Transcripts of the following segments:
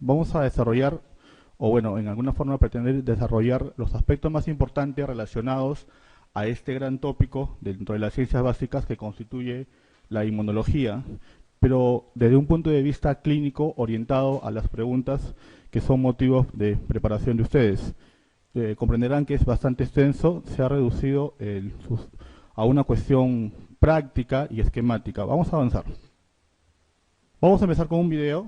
vamos a desarrollar, o bueno, en alguna forma pretender desarrollar los aspectos más importantes relacionados a este gran tópico dentro de las ciencias básicas que constituye la inmunología, pero desde un punto de vista clínico orientado a las preguntas que son motivos de preparación de ustedes. Comprenderán que es bastante extenso, se ha reducido a una cuestión práctica y esquemática. Vamos a avanzar. Vamos a empezar con un video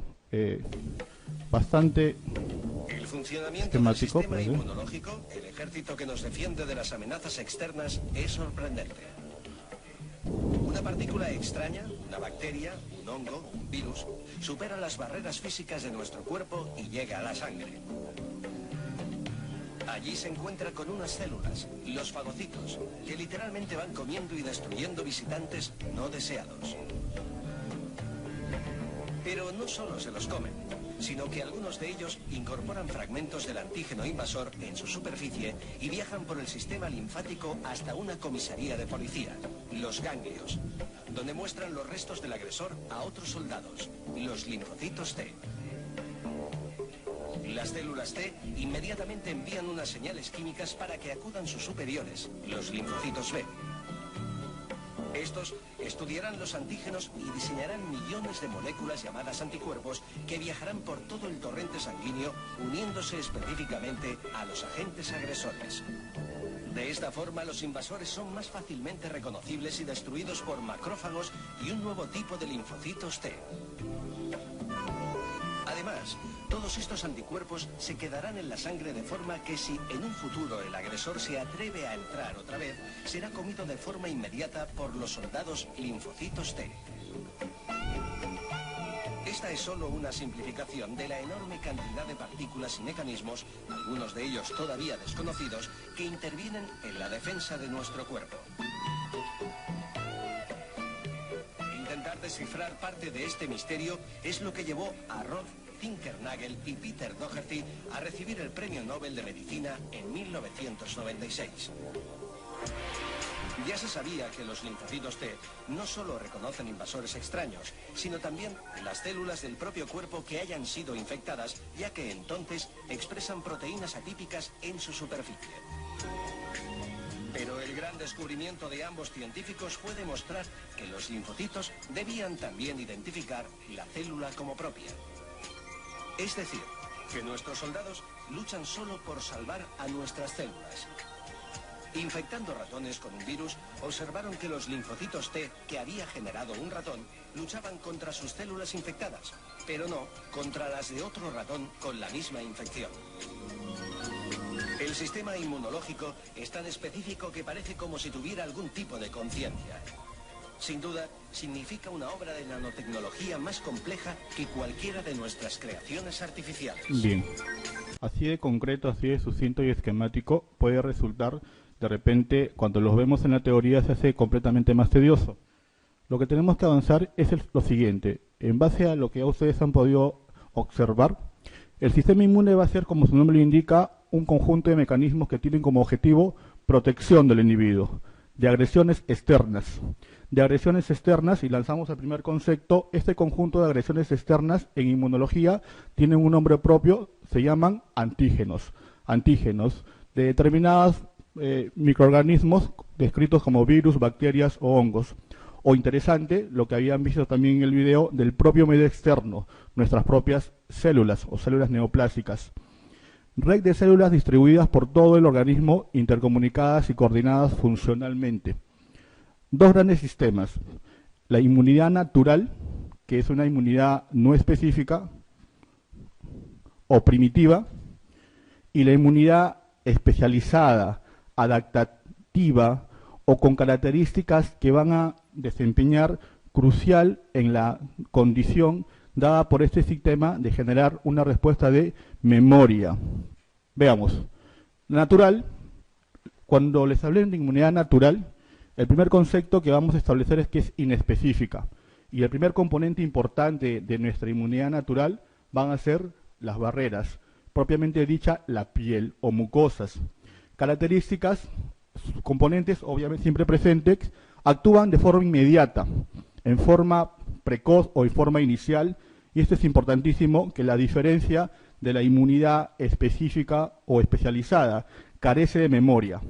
bastante el funcionamiento esquemático. Del sistema inmunológico, el ejército que nos defiende de las amenazas externas, es sorprendente. Una partícula extraña, una bacteria, un hongo, un virus, supera las barreras físicas de nuestro cuerpo y llega a la sangre. Allí se encuentra con unas células, los fagocitos, que literalmente van comiendo y destruyendo visitantes no deseados. Pero no solo se los comen, sino que algunos de ellos incorporan fragmentos del antígeno invasor en su superficie y viajan por el sistema linfático hasta una comisaría de policía, los ganglios, donde muestran los restos del agresor a otros soldados, los linfocitos T. Las células T inmediatamente envían unas señales químicas para que acudan sus superiores, los linfocitos B. Estos estudiarán los antígenos y diseñarán millones de moléculas llamadas anticuerpos que viajarán por todo el torrente sanguíneo, uniéndose específicamente a los agentes agresores. De esta forma, los invasores son más fácilmente reconocibles y destruidos por macrófagos y un nuevo tipo de linfocitos T. Además, todos estos anticuerpos se quedarán en la sangre de forma que si en un futuro el agresor se atreve a entrar otra vez, será comido de forma inmediata por los soldados linfocitos T. Esta es solo una simplificación de la enorme cantidad de partículas y mecanismos, algunos de ellos todavía desconocidos, que intervienen en la defensa de nuestro cuerpo. Intentar descifrar parte de este misterio es lo que llevó a Rod Tinkernagel y Peter Doherty a recibir el Premio Nobel de Medicina en 1996. Ya se sabía que los linfocitos T no solo reconocen invasores extraños, sino también las células del propio cuerpo que hayan sido infectadas, ya que entonces expresan proteínas atípicas en su superficie. Pero el gran descubrimiento de ambos científicos fue demostrar que los linfocitos debían también identificar la célula como propia. Es decir, que nuestros soldados luchan solo por salvar a nuestras células. Infectando ratones con un virus, observaron que los linfocitos T que había generado un ratón luchaban contra sus células infectadas, pero no contra las de otro ratón con la misma infección. El sistema inmunológico es tan específico que parece como si tuviera algún tipo de conciencia. Sin duda, significa una obra de nanotecnología más compleja que cualquiera de nuestras creaciones artificiales. Bien, así de concreto, así de sucinto y esquemático puede resultar, de repente, cuando los vemos en la teoría se hace completamente más tedioso. Lo que tenemos que avanzar es lo siguiente. En base a lo que ya ustedes han podido observar, el sistema inmune va a ser, como su nombre lo indica, un conjunto de mecanismos que tienen como objetivo protección del individuo, de agresiones externas. De agresiones externas, y lanzamos el primer concepto, este conjunto de agresiones externas en inmunología tienen un nombre propio, se llaman antígenos. Antígenos de determinados microorganismos descritos como virus, bacterias o hongos. O interesante, lo que habían visto también en el video, del propio medio externo, nuestras propias células o células neoplásicas. Red de células distribuidas por todo el organismo, intercomunicadas y coordinadas funcionalmente. Dos grandes sistemas, la inmunidad natural, que es una inmunidad no específica o primitiva, y la inmunidad especializada, adaptativa o con características que van a desempeñar crucial en la condición dada por este sistema de generar una respuesta de memoria. Veamos, natural, cuando les hablé de inmunidad natural, el primer concepto que vamos a establecer es que es inespecífica. Y el primer componente importante de nuestra inmunidad natural van a ser las barreras, propiamente dicha la piel o mucosas. Características, componentes obviamente siempre presentes, actúan de forma inmediata, en forma precoz o en forma inicial, Y esto es importantísimo, que la diferencia de la inmunidad específica o especializada carece de memoria,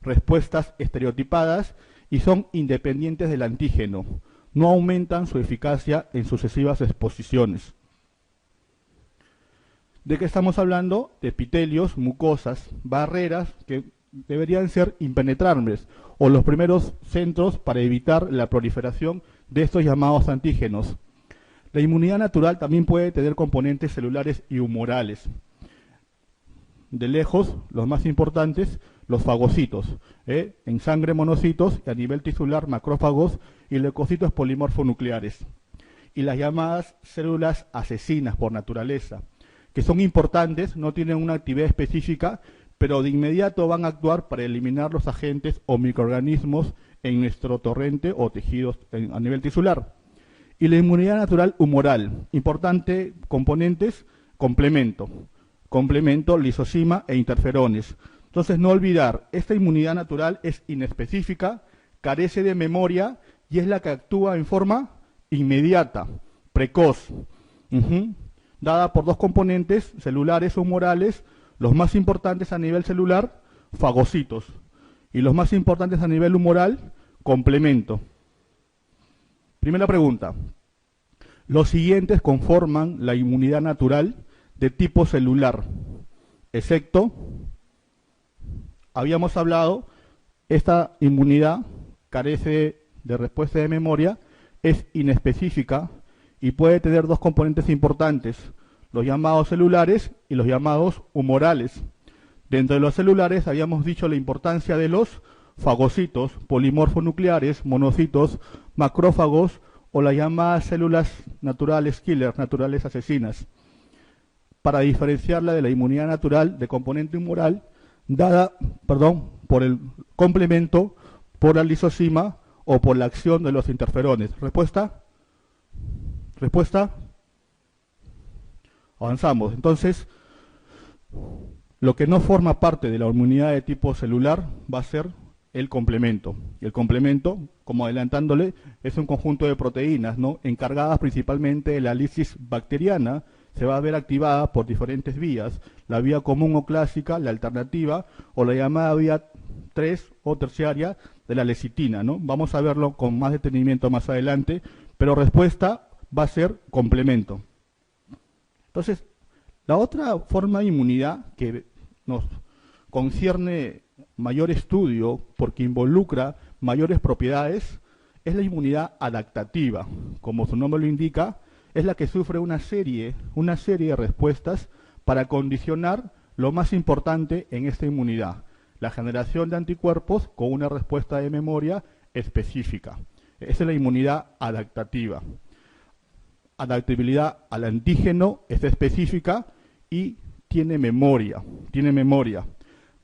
respuestas estereotipadas y son independientes del antígeno. No aumentan su eficacia en sucesivas exposiciones. ¿De qué estamos hablando? De epitelios, mucosas, barreras que deberían ser impenetrables o los primeros centros para evitar la proliferación de estos llamados antígenos. La inmunidad natural también puede tener componentes celulares y humorales. De lejos, los más importantes, los fagocitos, en sangre monocitos y a nivel tisular macrófagos y leucocitos polimorfonucleares. Y las llamadas células asesinas por naturaleza, que son importantes, no tienen una actividad específica, pero de inmediato van a actuar para eliminar los agentes o microorganismos en nuestro torrente o tejidos a nivel tisular. Y la inmunidad natural humoral, importante componentes, complemento, lisosima e interferones. Entonces no olvidar, esta inmunidad natural es inespecífica, carece de memoria y es la que actúa en forma inmediata, precoz, dada por dos componentes celulares o humorales, los más importantes a nivel celular, fagocitos, y los más importantes a nivel humoral, complemento. Primera pregunta. Los siguientes conforman la inmunidad natural de tipo celular, excepto, habíamos hablado, esta inmunidad carece de respuesta de memoria, es inespecífica y puede tener dos componentes importantes, los llamados celulares y los llamados humorales. Dentro de los celulares habíamos dicho la importancia de los fagocitos, polimorfonucleares, monocitos, macrófagos o las llamadas células naturales killer, naturales asesinas, para diferenciarla de la inmunidad natural de componente humoral dada, por el complemento, por la lisosima o por la acción de los interferones. ¿Respuesta? ¿Respuesta? Avanzamos. Entonces, lo que no forma parte de la inmunidad de tipo celular va a ser el complemento. Y el complemento, como adelantándole, es un conjunto de proteínas, ¿no?, encargadas principalmente de la lisis bacteriana. Se va a ver activada por diferentes vías, la vía común o clásica, la alternativa, o la llamada vía 3 o terciaria de la lecitina, ¿no? Vamos a verlo con más detenimiento más adelante, pero respuesta va a ser complemento. Entonces, la otra forma de inmunidad que nos concierne mayor estudio, porque involucra mayores propiedades, es la inmunidad adaptativa. Como su nombre lo indica, es la que sufre una serie de respuestas para condicionar lo más importante en esta inmunidad, la generación de anticuerpos con una respuesta de memoria específica. Esa es la inmunidad adaptativa. Adaptabilidad al antígeno es específica y tiene memoria.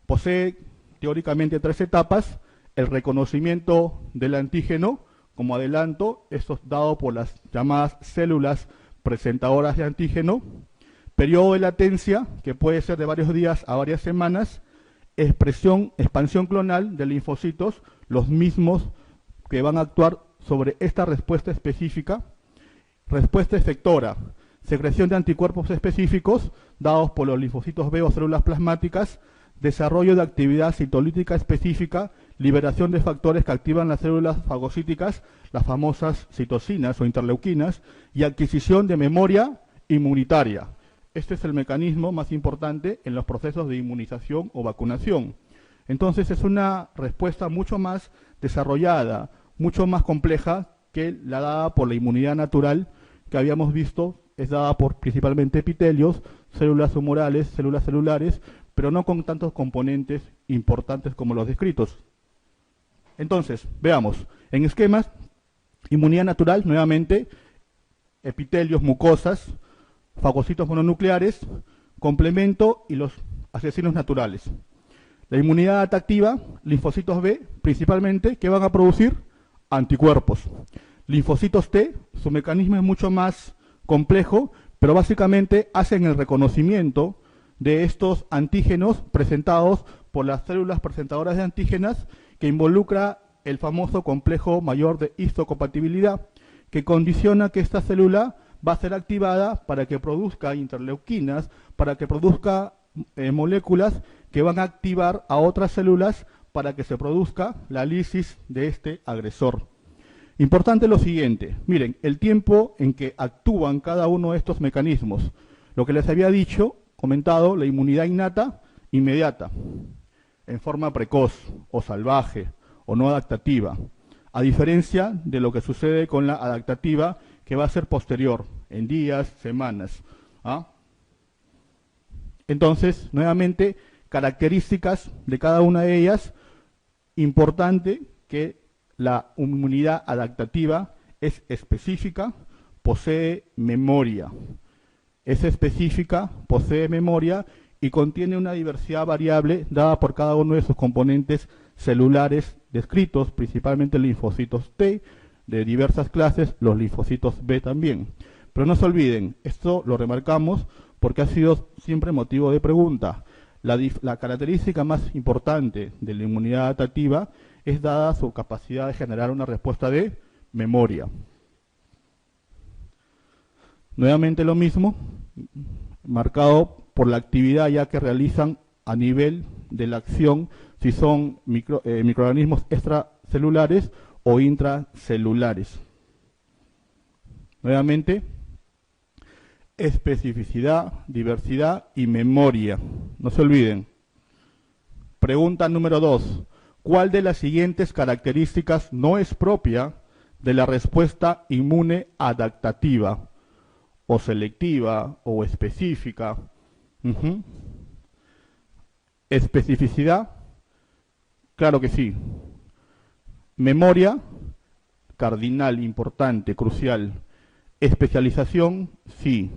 Posee teóricamente 3 etapas: el reconocimiento del antígeno, como adelanto, esto es dado por las llamadas células presentadoras de antígeno, periodo de latencia, que puede ser de varios días a varias semanas, expansión clonal de linfocitos, los mismos que van a actuar sobre esta respuesta específica, respuesta efectora, secreción de anticuerpos específicos dados por los linfocitos B o células plasmáticas, desarrollo de actividad citolítica específica, liberación de factores que activan las células fagocíticas, las famosas citocinas o interleuquinas, y adquisición de memoria inmunitaria. Este es el mecanismo más importante en los procesos de inmunización o vacunación. Entonces es una respuesta mucho más desarrollada, mucho más compleja que la dada por la inmunidad natural que habíamos visto, es dada por principalmente epitelios, células humorales, células celulares, pero no con tantos componentes importantes como los descritos. Entonces, veamos, en esquemas, inmunidad natural, nuevamente, epitelios, mucosas, fagocitos mononucleares, complemento y los asesinos naturales. La inmunidad adaptativa, linfocitos B, principalmente, que van a producir anticuerpos. Linfocitos T, su mecanismo es mucho más complejo, pero básicamente hacen el reconocimiento de estos antígenos presentados por las células presentadoras de antígenas, que involucra el famoso complejo mayor de histocompatibilidad, que condiciona que esta célula va a ser activada para que produzca interleuquinas, para que produzca moléculas que van a activar a otras células para que se produzca la lisis de este agresor. Importante lo siguiente, miren, el tiempo en que actúan cada uno de estos mecanismos. Lo que les había dicho, comentado, la inmunidad innata, inmediata, en forma precoz o salvaje o no adaptativa, a diferencia de lo que sucede con la adaptativa, que va a ser posterior, en días, semanas. Entonces, nuevamente, características de cada una de ellas. Importante que la inmunidad adaptativa es específica, posee memoria. Es específica, posee memoria y contiene una diversidad variable dada por cada uno de sus componentes celulares descritos, principalmente linfocitos T, de diversas clases, los linfocitos B también. Pero no se olviden, esto lo remarcamos porque ha sido siempre motivo de pregunta. La característica más importante de la inmunidad adaptativa es dada su capacidad de generar una respuesta de memoria. Nuevamente lo mismo, marcado por la actividad ya que realizan a nivel de la acción, si son microorganismos extracelulares o intracelulares. Nuevamente, especificidad, diversidad y memoria. No se olviden. Pregunta número 2. ¿Cuál de las siguientes características no es propia de la respuesta inmune adaptativa? O selectiva o específica. Especificidad, claro que sí. Memoria, cardinal, importante, crucial. Especialización, sí.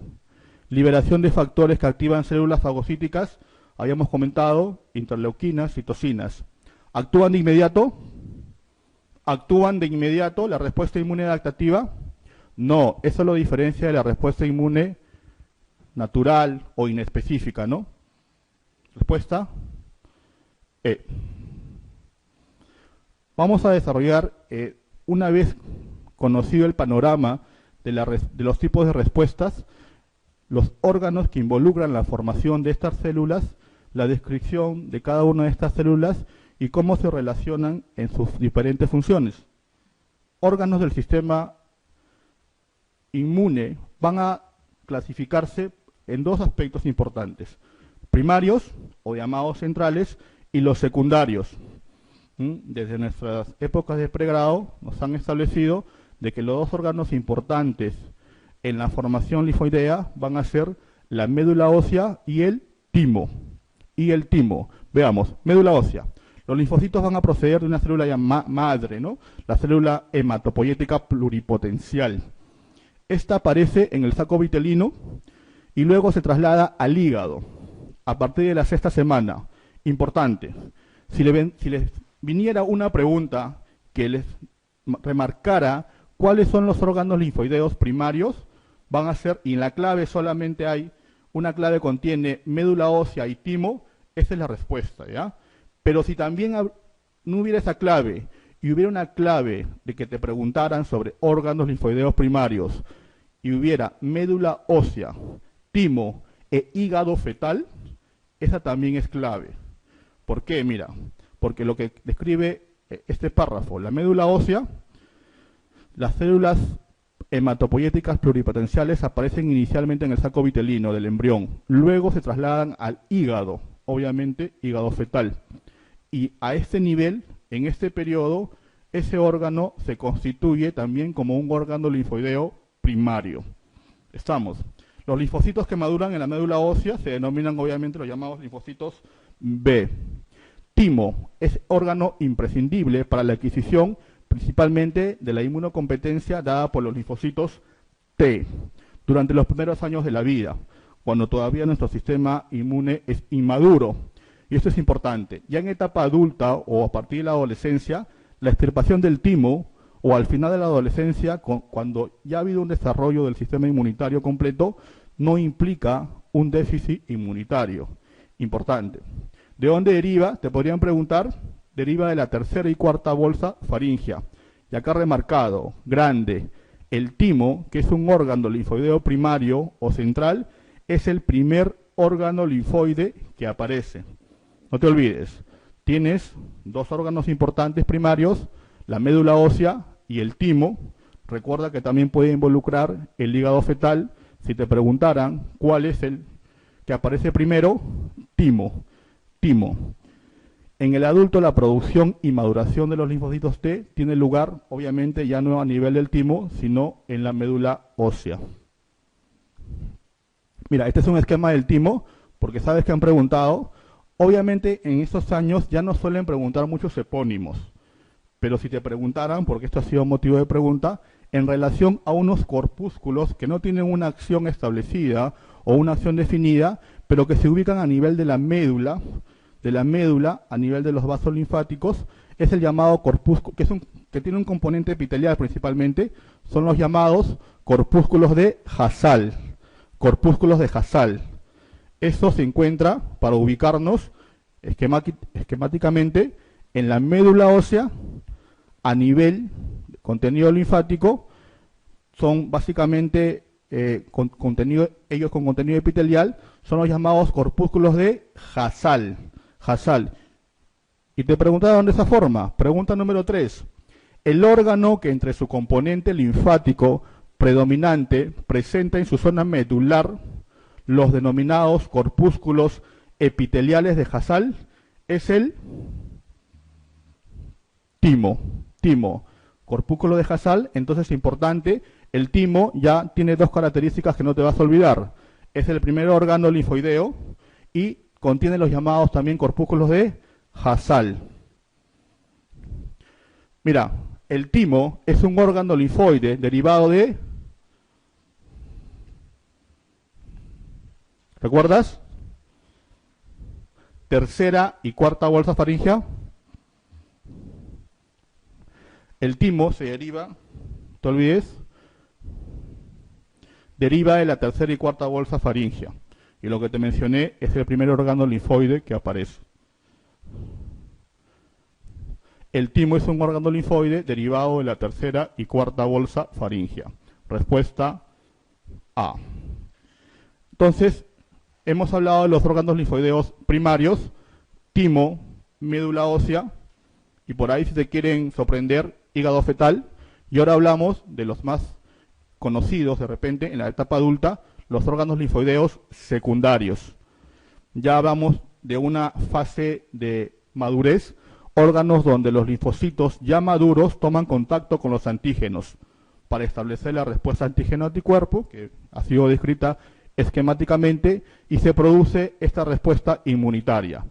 Liberación de factores que activan células fagocíticas, habíamos comentado, interleuquinas, citocinas. ¿Actúan de inmediato? ¿Actúan de inmediato la respuesta inmune adaptativa? No, eso lo diferencia de la respuesta inmune natural o inespecífica, ¿no? Respuesta E. Vamos a desarrollar, una vez conocido el panorama de los tipos de respuestas, los órganos que involucran la formación de estas células, la descripción de cada una de estas células y cómo se relacionan en sus diferentes funciones. Órganos del sistema inmune van a clasificarse en dos aspectos importantes: primarios o llamados centrales y los secundarios. Desde nuestras épocas de pregrado nos han establecido de que los dos órganos importantes en la formación linfoidea van a ser la médula ósea y el timo. Veamos, médula ósea. Los linfocitos van a proceder de una célula madre, ¿no? La célula hematopoyética pluripotencial. Esta aparece en el saco vitelino y luego se traslada al hígado a partir de la 6ª semana. Importante, si les viniera una pregunta que les remarcara cuáles son los órganos linfoideos primarios, van a ser, y en la clave solamente hay, una clave contiene médula ósea y timo, esa es la respuesta, ¿ya? Pero si también no hubiera esa clave y hubiera una clave de que te preguntaran sobre órganos linfoideos primarios y hubiera médula ósea, timo e hígado fetal, esa también es clave. ¿Por qué? Mira, porque lo que describe este párrafo, la médula ósea, las células hematopoyéticas pluripotenciales aparecen inicialmente en el saco vitelino del embrión, luego se trasladan al hígado, obviamente hígado fetal, y a este nivel, en este periodo, ese órgano se constituye también como un órgano linfoideo primario. Estamos. Los linfocitos que maduran en la médula ósea se denominan obviamente los llamados linfocitos B. Timo es órgano imprescindible para la adquisición principalmente de la inmunocompetencia dada por los linfocitos T durante los primeros años de la vida, cuando todavía nuestro sistema inmune es inmaduro. Y esto es importante. Ya en etapa adulta o a partir de la adolescencia, la extirpación del timo, o al final de la adolescencia, cuando ya ha habido un desarrollo del sistema inmunitario completo, no implica un déficit inmunitario. Importante. ¿De dónde deriva? Te podrían preguntar. Deriva de la tercera y cuarta bolsa faríngea. Y acá remarcado, grande, el timo, que es un órgano linfoideo primario o central, es el primer órgano linfoide que aparece. No te olvides, tienes dos órganos importantes primarios, la médula ósea y el timo. Recuerda que también puede involucrar el hígado fetal. Si te preguntaran cuál es el que aparece primero, timo. En el adulto la producción y maduración de los linfocitos T tiene lugar, obviamente, ya no a nivel del timo, sino en la médula ósea. Mira, este es un esquema del timo, porque sabes que han preguntado. Obviamente en estos años ya no suelen preguntar muchos epónimos, pero si te preguntaran, porque esto ha sido motivo de pregunta, en relación a unos corpúsculos que no tienen una acción establecida o una acción definida, pero que se ubican a nivel de la médula, a nivel de los vasos linfáticos, es el llamado corpúsculo, que tiene un componente epitelial principalmente, son los llamados corpúsculos de Hassall. Eso se encuentra, para ubicarnos esquemáticamente, en la médula ósea a nivel de contenido linfático. Son básicamente ellos con contenido epitelial, son los llamados corpúsculos de Hassall. Y te preguntaron de esa forma. Pregunta número 3. El órgano que entre su componente linfático predominante presenta en su zona medular los denominados corpúsculos epiteliales de Hassall es el timo. Corpúsculo de Hassall. Entonces, importante, el timo ya tiene dos características que no te vas a olvidar. Es el primer órgano linfoideo y contiene los llamados también corpúsculos de Hassall. Mira, el timo es un órgano linfoide derivado de... ¿Recuerdas? Tercera y cuarta bolsa faríngea. El timo se deriva, no te olvides, deriva de la tercera y cuarta bolsa faríngea. Y lo que te mencioné es el primer órgano linfoide que aparece. El timo es un órgano linfoide derivado de la tercera y cuarta bolsa faríngea. Respuesta A. Entonces, hemos hablado de los órganos linfoideos primarios, timo, médula ósea, y por ahí, si te quieren sorprender, hígado fetal. Y ahora hablamos de los más conocidos de repente en la etapa adulta, los órganos linfoideos secundarios. Ya hablamos de una fase de madurez, órganos donde los linfocitos ya maduros toman contacto con los antígenos para establecer la respuesta antígeno-anticuerpo, que ha sido descrita esquemáticamente, y se produce esta respuesta inmunitaria.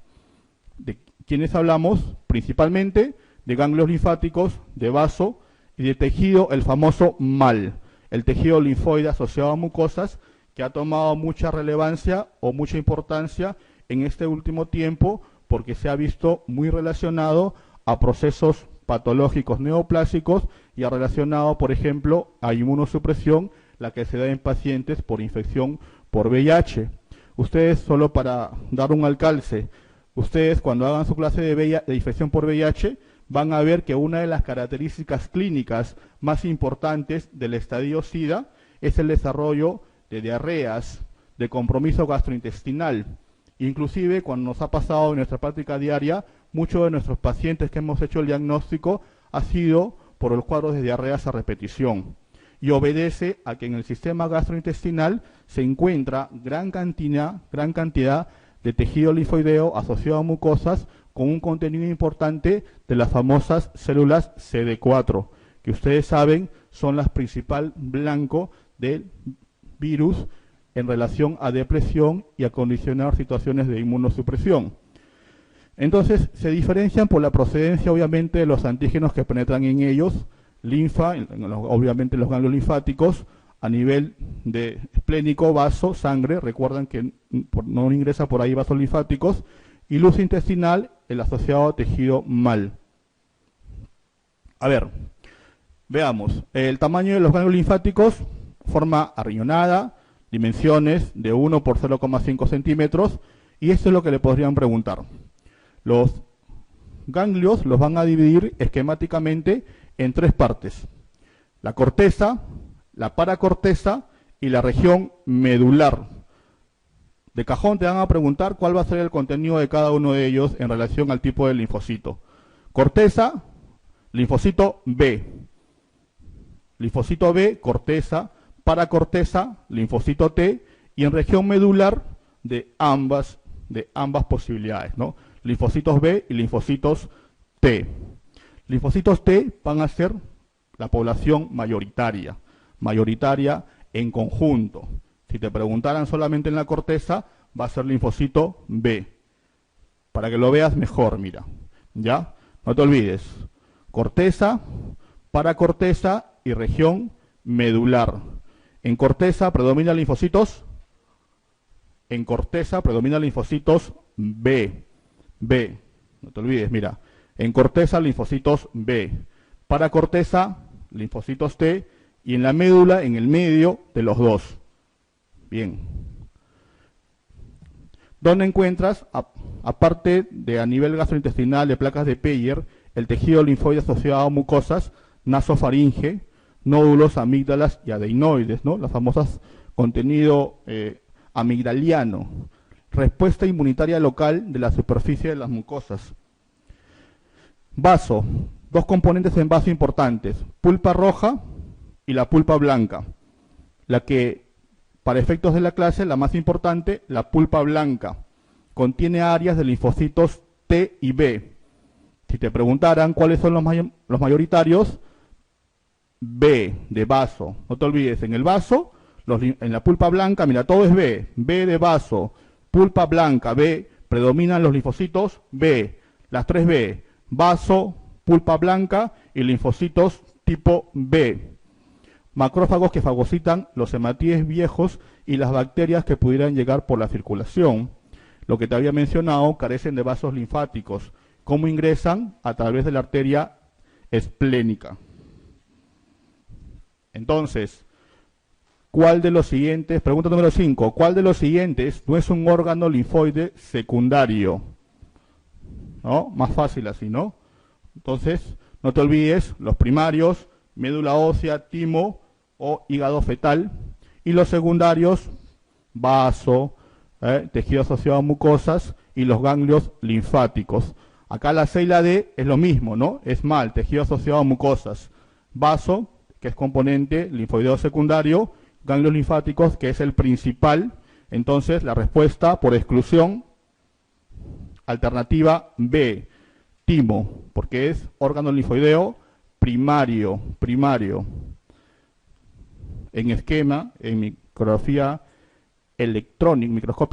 ¿De quiénes hablamos? Principalmente de ganglios linfáticos, de vaso y de tejido, el famoso MAL, el tejido linfoide asociado a mucosas, que ha tomado mucha relevancia o mucha importancia en este último tiempo porque se ha visto muy relacionado a procesos patológicos neoplásicos y ha relacionado, por ejemplo, a inmunosupresión, la que se da en pacientes por infección por VIH. Ustedes, solo para dar un alcance, ustedes cuando hagan su clase de infección por VIH, van a ver que una de las características clínicas más importantes del estadio SIDA es el desarrollo de diarreas, de compromiso gastrointestinal. Inclusive, cuando nos ha pasado en nuestra práctica diaria, muchos de nuestros pacientes que hemos hecho el diagnóstico ha sido por los cuadros de diarreas a repetición. Y obedece a que en el sistema gastrointestinal se encuentra gran cantidad de tejido linfoideo asociado a mucosas con un contenido importante de las famosas células CD4, que ustedes saben son las principal blanco del virus en relación a depresión y a condicionar situaciones de inmunosupresión. Entonces, se diferencian por la procedencia, obviamente, de los antígenos que penetran en ellos, linfa, obviamente los ganglios linfáticos, a nivel de esplénico, vaso, sangre, recuerdan que no ingresa por ahí vasos linfáticos, y luz intestinal, el asociado a tejido MAL. A ver, veamos, el tamaño de los ganglios linfáticos, forma arriñonada, dimensiones de 1 por 0,5 centímetros, y esto es lo que le podrían preguntar. Los ganglios los van a dividir esquemáticamente en tres partes. La corteza, la paracorteza y la región medular. De cajón te van a preguntar cuál va a ser el contenido de cada uno de ellos en relación al tipo de linfocito. Corteza, linfocito B. Linfocito B, corteza, paracorteza, linfocito T, y en región medular de ambas posibilidades, ¿no? Linfocitos B y linfocitos T. Linfocitos T van a ser la población mayoritaria en conjunto. Si te preguntaran solamente en la corteza, va a ser linfocito B. Para que lo veas mejor, mira. ¿Ya? No te olvides. Corteza, paracorteza y región medular. En corteza predominan linfocitos. En corteza predominan linfocitos B. B. No te olvides, mira. En corteza, linfocitos B. Paracorteza, linfocitos T. Y en la médula, en el medio de los dos. Bien. ¿Dónde encuentras, aparte de a nivel gastrointestinal de placas de Peyer, el tejido linfoide asociado a mucosas, nasofaringe, nódulos, amígdalas y adenoides, ¿no? Las famosas contenido amigdaliano, respuesta inmunitaria local de la superficie de las mucosas. Vaso, dos componentes en vaso importantes, pulpa roja y la pulpa blanca. La que, para efectos de la clase, la más importante, la pulpa blanca, contiene áreas de linfocitos T y B. Si te preguntaran cuáles son los mayoritarios, B de vaso. No te olvides, en el vaso, en la pulpa blanca, mira, todo es B. B de vaso, pulpa blanca, B, predominan los linfocitos B. Las 3B, vaso, pulpa blanca y linfocitos tipo B. Macrófagos que fagocitan los hematíes viejos y las bacterias que pudieran llegar por la circulación. Lo que te había mencionado, carecen de vasos linfáticos. ¿Cómo ingresan? A través de la arteria esplénica. Entonces, ¿cuál de los siguientes? Pregunta número 5. ¿Cuál de los siguientes no es un órgano linfoide secundario? ¿No? Más fácil así, ¿no? Entonces, no te olvides, los primarios, médula ósea, timo o hígado fetal. Y los secundarios, vaso, tejido asociado a mucosas y los ganglios linfáticos. Acá la C y la D es lo mismo, ¿no? Es mal, tejido asociado a mucosas. Vaso, que es componente linfoideo secundario, ganglios linfáticos, que es el principal. Entonces, la respuesta por exclusión, alternativa B, timo, porque es órgano linfoideo primario. En esquema, en microscopio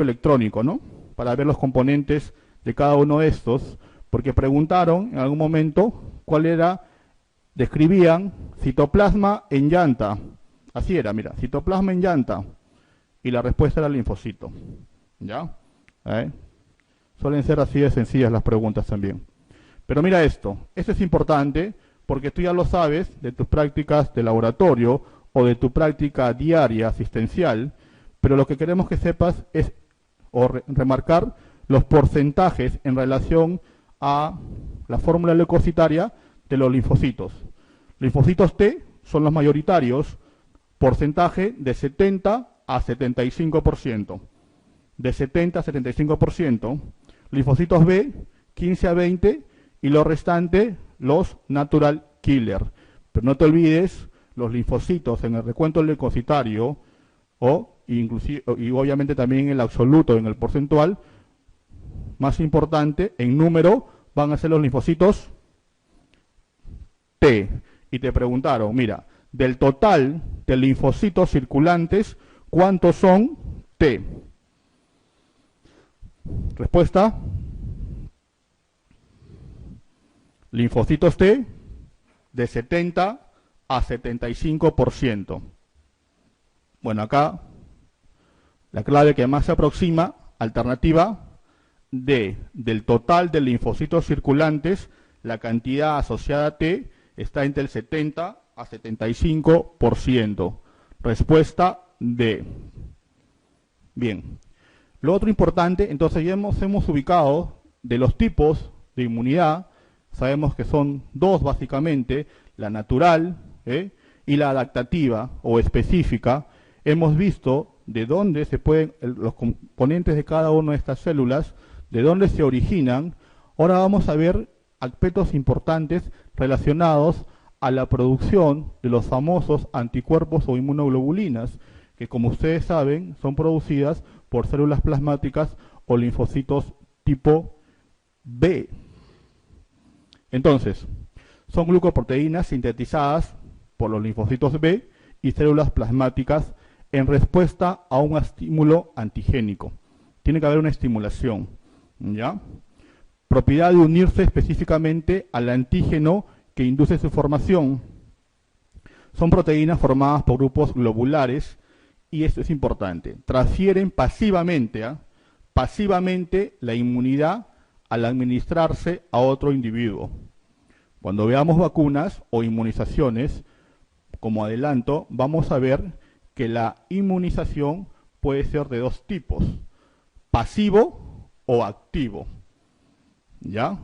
electrónico, ¿no? Para ver los componentes de cada uno de estos, porque preguntaron en algún momento cuál era, describían citoplasma en llanta. Así era, mira, citoplasma en llanta. Y la respuesta era linfocito. ¿Ya? Suelen ser así de sencillas las preguntas también. Pero mira esto es importante porque tú ya lo sabes de tus prácticas de laboratorio o de tu práctica diaria asistencial, pero lo que queremos que sepas es remarcar los porcentajes en relación a la fórmula leucocitaria de los linfocitos. Linfocitos T son los mayoritarios, porcentaje de 70 a 75%. De 70 a 75%. Linfocitos B, 15 a 20, y lo restante, los natural killer. Pero no te olvides, los linfocitos en el recuento leucocitario, y obviamente también en el absoluto, en el porcentual, más importante, en número, van a ser los linfocitos T. Y te preguntaron, mira, del total de linfocitos circulantes, ¿cuántos son T? Respuesta: linfocitos T de 70 a 75%. Bueno, acá la clave que más se aproxima, alternativa D, del total de linfocitos circulantes, la cantidad asociada a T está entre el 70 a 75%. Respuesta D. Bien. Lo otro importante, entonces ya hemos ubicado de los tipos de inmunidad, sabemos que son dos básicamente, la natural y la adaptativa o específica, hemos visto de dónde se pueden, los componentes de cada una de estas células, de dónde se originan. Ahora vamos a ver aspectos importantes relacionados a la producción de los famosos anticuerpos o inmunoglobulinas, que como ustedes saben son producidas por células plasmáticas o linfocitos tipo B. Entonces, son glucoproteínas sintetizadas por los linfocitos B y células plasmáticas en respuesta a un estímulo antigénico. Tiene que haber una estimulación, ¿ya? Propiedad de unirse específicamente al antígeno que induce su formación. Son proteínas formadas por grupos globulares, y esto es importante, transfieren pasivamente, pasivamente la inmunidad al administrarse a otro individuo. Cuando veamos vacunas o inmunizaciones, como adelanto, vamos a ver que la inmunización puede ser de dos tipos, pasivo o activo. ¿Ya?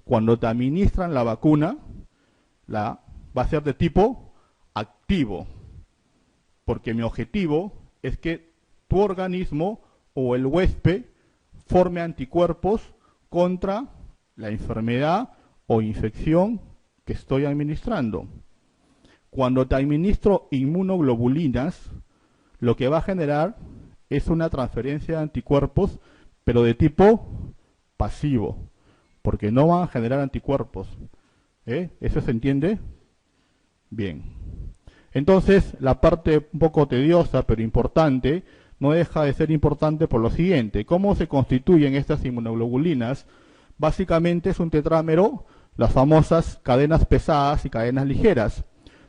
Cuando te administran la vacuna, va a ser de tipo activo, porque mi objetivo es que tu organismo o el huésped forme anticuerpos contra la enfermedad o infección que estoy administrando. Cuando te administro inmunoglobulinas, lo que va a generar es una transferencia de anticuerpos, pero de tipo pasivo, porque no van a generar anticuerpos. ¿Eso se entiende? Bien. Entonces, la parte un poco tediosa, pero importante, no deja de ser importante por lo siguiente. ¿Cómo se constituyen estas inmunoglobulinas? Básicamente es un tetrámero, las famosas cadenas pesadas y cadenas ligeras.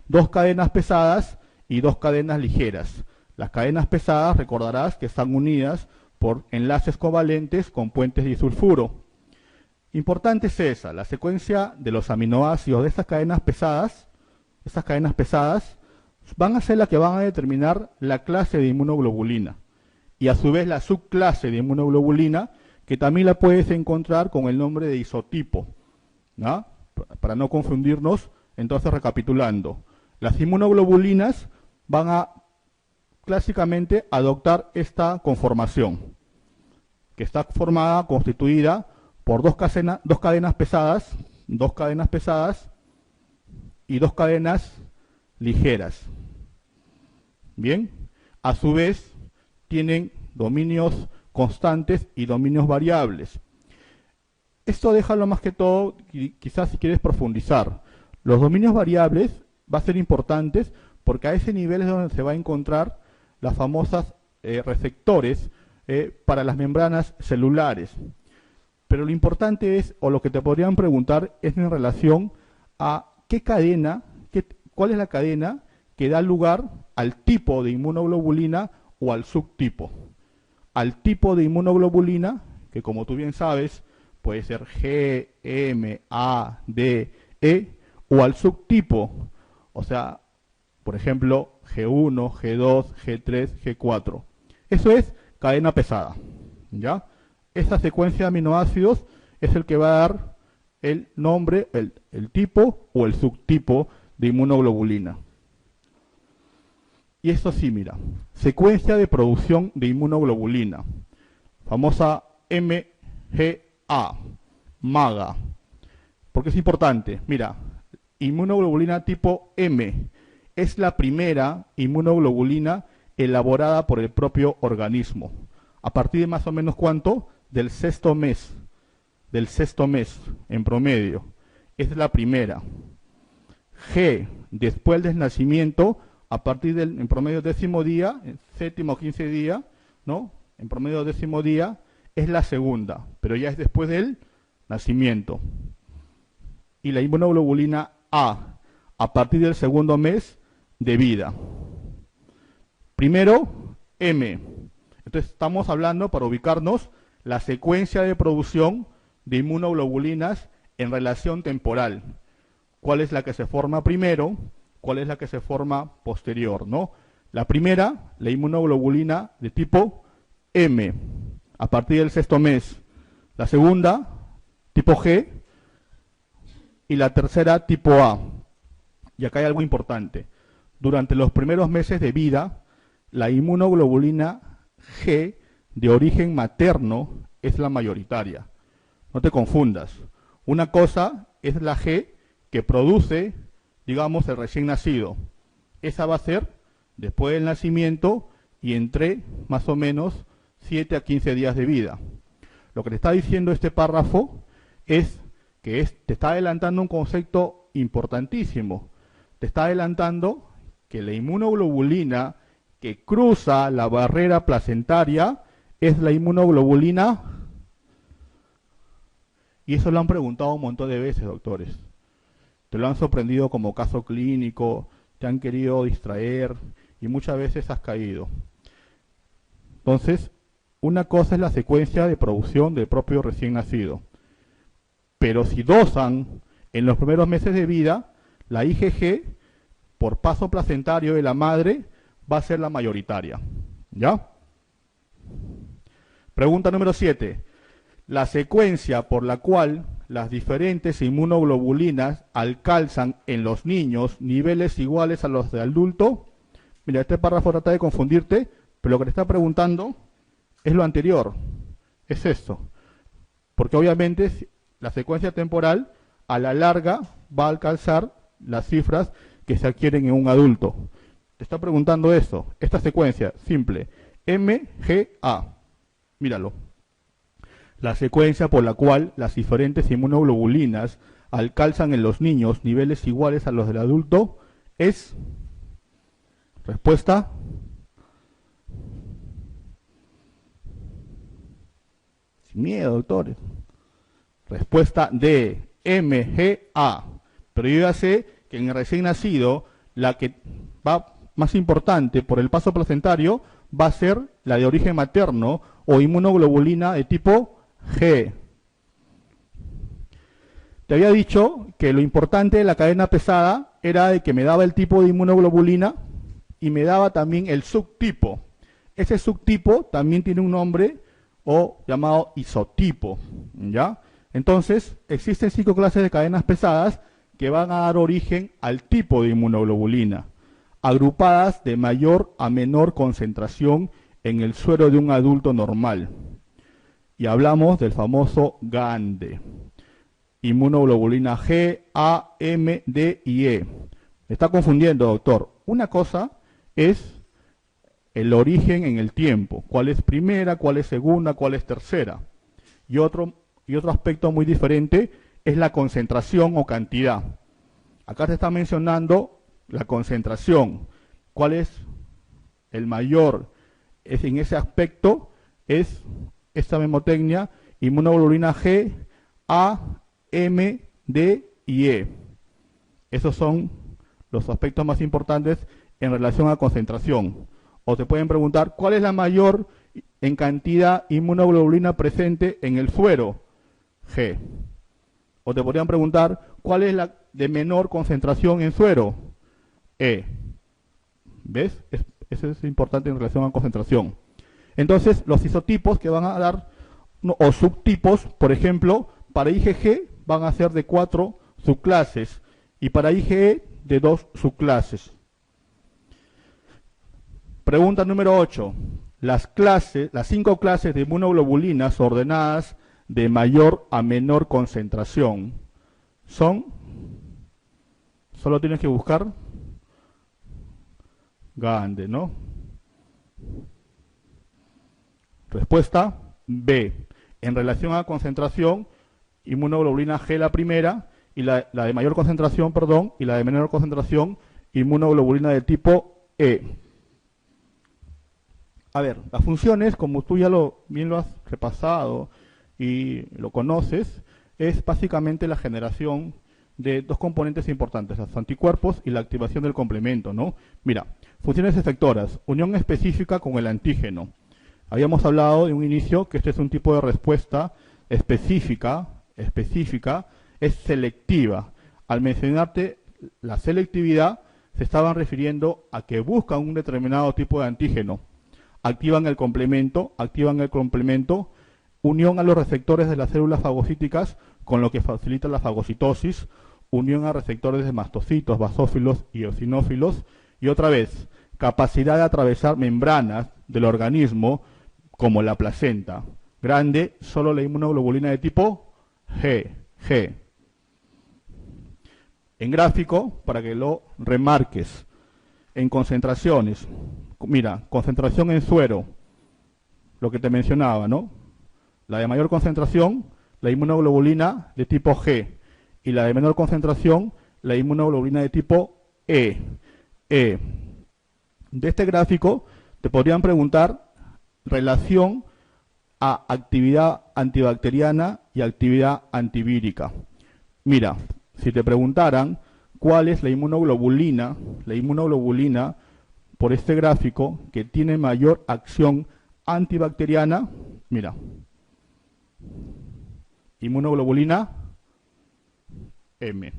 Dos cadenas pesadas y dos cadenas ligeras. Las cadenas pesadas, recordarás que están unidas por enlaces covalentes con puentes disulfuro. Importante es esa, la secuencia de los aminoácidos de estas cadenas pesadas van a ser las que van a determinar la clase de inmunoglobulina y a su vez la subclase de inmunoglobulina, que también la puedes encontrar con el nombre de isotipo, ¿no? Para no confundirnos. Entonces, recapitulando, las inmunoglobulinas van a clásicamente adoptar esta conformación, que está constituida por dos cadenas pesadas y dos cadenas ligeras. Bien, a su vez tienen dominios constantes y dominios variables. Esto déjalo más que todo, quizás si quieres profundizar. Los dominios variables van a ser importantes porque a ese nivel es donde se va a encontrar las famosas receptores para las membranas celulares. Pero lo importante es, o lo que te podrían preguntar, es en relación a cuál es la cadena que da lugar al tipo de inmunoglobulina o al subtipo. Al tipo de inmunoglobulina, que como tú bien sabes, puede ser G, M, A, D, E, o al subtipo, o sea, por ejemplo, G1, G2, G3, G4. Eso es cadena pesada, ¿ya? Esta secuencia de aminoácidos es el que va a dar el nombre, el tipo o el subtipo de inmunoglobulina. Y esto sí, mira, secuencia de producción de inmunoglobulina, famosa MGA, MAGA. ¿Por qué es importante? Mira, inmunoglobulina tipo M es la primera inmunoglobulina elaborada por el propio organismo. ¿A partir de más o menos cuánto? Del sexto mes en promedio. Esa es la primera. G, después del nacimiento, a partir del en promedio 10º día, séptimo o 15 día, ¿no? En promedio 10º día, es la segunda, pero ya es después del nacimiento. Y la inmunoglobulina a partir del segundo mes de vida. Primero, M. Entonces estamos hablando, para ubicarnos, la secuencia de producción de inmunoglobulinas en relación temporal. ¿Cuál es la que se forma primero? ¿Cuál es la que se forma posterior? ¿No? La primera, la inmunoglobulina de tipo M, a partir del sexto mes. La segunda, tipo G. Y la tercera, tipo A. Y acá hay algo importante. durante los primeros meses de vida, la inmunoglobulina G de origen materno es la mayoritaria. No te confundas. Una cosa es la G que produce, digamos, el recién nacido. Esa va a ser después del nacimiento y entre más o menos 7 a 15 días de vida. Lo que te está diciendo este párrafo es que te está adelantando un concepto importantísimo. Te está adelantando que la inmunoglobulina que cruza la barrera placentaria es la inmunoglobulina, y eso lo han preguntado un montón de veces, doctores. Te lo han sorprendido como caso clínico, te han querido distraer y muchas veces has caído. Entonces, una cosa es la secuencia de producción del propio recién nacido. Pero si dosan en los primeros meses de vida, la IgG, por paso placentario de la madre, va a ser la mayoritaria. ¿Ya? Pregunta número 7. La secuencia por la cual las diferentes inmunoglobulinas alcanzan en los niños niveles iguales a los de adulto. Mira, este párrafo trata de confundirte, pero lo que te está preguntando es lo anterior, es esto. Porque obviamente la secuencia temporal a la larga va a alcanzar las cifras que se adquieren en un adulto. Te está preguntando eso, esta secuencia simple, MGA. Míralo. La secuencia por la cual las diferentes inmunoglobulinas alcanzan en los niños niveles iguales a los del adulto es... Respuesta. Sin miedo, doctores. Respuesta D, MGA. Pero yo ya sé que en el recién nacido la que va más importante por el paso placentario va a ser la de origen materno o inmunoglobulina de tipo G. Te había dicho que lo importante de la cadena pesada era de que me daba el tipo de inmunoglobulina y me daba también el subtipo. Ese subtipo también tiene un nombre o llamado isotipo, ¿ya? Entonces, existen 5 clases de cadenas pesadas que van a dar origen al tipo de inmunoglobulina, agrupadas de mayor a menor concentración en el suero de un adulto normal. Y hablamos del famoso GANDE, inmunoglobulina G, A, M, D y E. Me está confundiendo, doctor. Una cosa es el origen en el tiempo, cuál es primera, cuál es segunda, cuál es tercera. Y otro aspecto muy diferente es la concentración o cantidad. Acá se está mencionando la concentración. ¿Cuál es el mayor? En ese aspecto es esta memotecnia, inmunoglobulina G, A, M, D y E. Esos son los aspectos más importantes en relación a concentración. O te pueden preguntar, ¿cuál es la mayor en cantidad inmunoglobulina presente en el suero? G. O te podrían preguntar, ¿cuál es la de menor concentración en suero? E. ¿Ves? Eso es importante en relación a concentración. Entonces, los isotipos que van a dar, o subtipos, por ejemplo, para IgG van a ser de 4 subclases y para IgE de 2 subclases. Pregunta número 8. Las 5 clases de inmunoglobulinas ordenadas de mayor a menor concentración son, solo tienes que buscar GANDE, ¿no? Respuesta B. En relación a concentración, inmunoglobulina G la primera, y la de mayor concentración, perdón, y la de menor concentración, inmunoglobulina de tipo E. A ver, las funciones, como tú ya bien lo has repasado y lo conoces, es básicamente la generación de 2 componentes importantes, los anticuerpos y la activación del complemento, ¿no? Mira, funciones efectoras, unión específica con el antígeno. Habíamos hablado de un inicio que este es un tipo de respuesta específica, es selectiva. Al mencionarte la selectividad, se estaban refiriendo a que buscan un determinado tipo de antígeno. Activan el complemento, unión a los receptores de las células fagocíticas, con lo que facilita la fagocitosis, unión a receptores de mastocitos, basófilos y eosinófilos, Y otra vez, capacidad de atravesar membranas del organismo como la placenta. Grande, solo la inmunoglobulina de tipo G. En gráfico, para que lo remarques, en concentraciones, mira, concentración en suero, lo que te mencionaba, ¿no? La de mayor concentración, la inmunoglobulina de tipo G, y la de menor concentración, la inmunoglobulina de tipo E. De este gráfico te podrían preguntar relación a actividad antibacteriana y actividad antivírica. Mira, si te preguntaran cuál es la inmunoglobulina por este gráfico que tiene mayor acción antibacteriana, mira, inmunoglobulina M,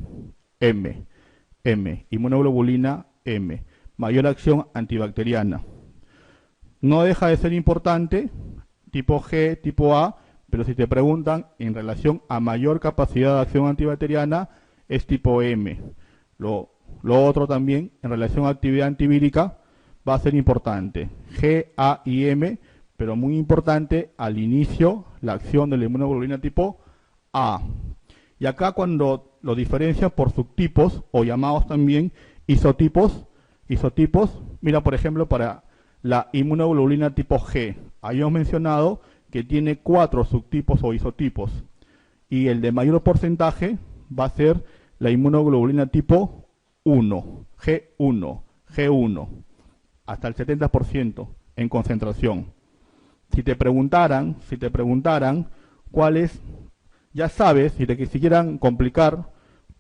inmunoglobulina M, mayor acción antibacteriana. No deja de ser importante, tipo G, tipo A, pero si te preguntan en relación a mayor capacidad de acción antibacteriana, es tipo M. Lo otro también, en relación a actividad antivírica, va a ser importante. G, A y M, pero muy importante al inicio la acción de la inmunoglobulina tipo A. Y acá cuando lo diferencias por subtipos, o llamados también isotipos, mira por ejemplo para la inmunoglobulina tipo G. Habíamos mencionado que tiene 4 subtipos o isotipos. Y el de mayor porcentaje va a ser la inmunoglobulina tipo 1, G1, hasta el 70% en concentración. Si te preguntaran cuál es, ya sabes, si te quisieran complicar,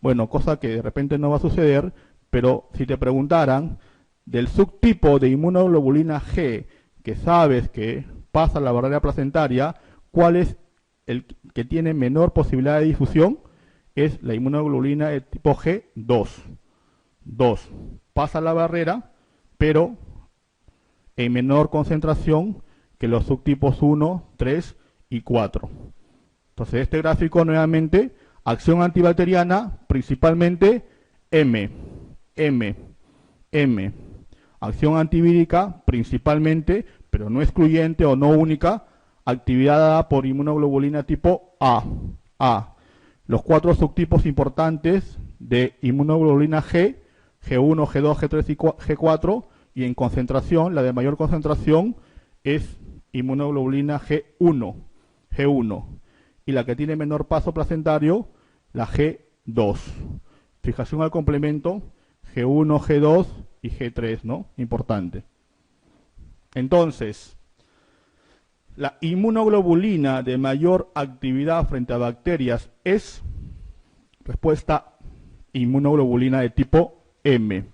bueno, cosa que de repente no va a suceder, pero si te preguntaran del subtipo de inmunoglobulina G, que sabes que pasa la barrera placentaria, ¿cuál es el que tiene menor posibilidad de difusión? Es la inmunoglobulina de tipo G2. Pasa la barrera, pero en menor concentración que los subtipos 1, 3 y 4. Entonces, este gráfico nuevamente, acción antibacteriana, principalmente M. Acción antivírica, principalmente, pero no excluyente o no única, actividad dada por inmunoglobulina tipo A. Los 4 subtipos importantes de inmunoglobulina G, G1, G2, G3 y G4, y en concentración, la de mayor concentración es inmunoglobulina G1, y la que tiene menor paso placentario, la G2. Fijación al complemento, G1, G2 y G3, ¿no? Importante. Entonces, la inmunoglobulina de mayor actividad frente a bacterias es, respuesta, inmunoglobulina de tipo M.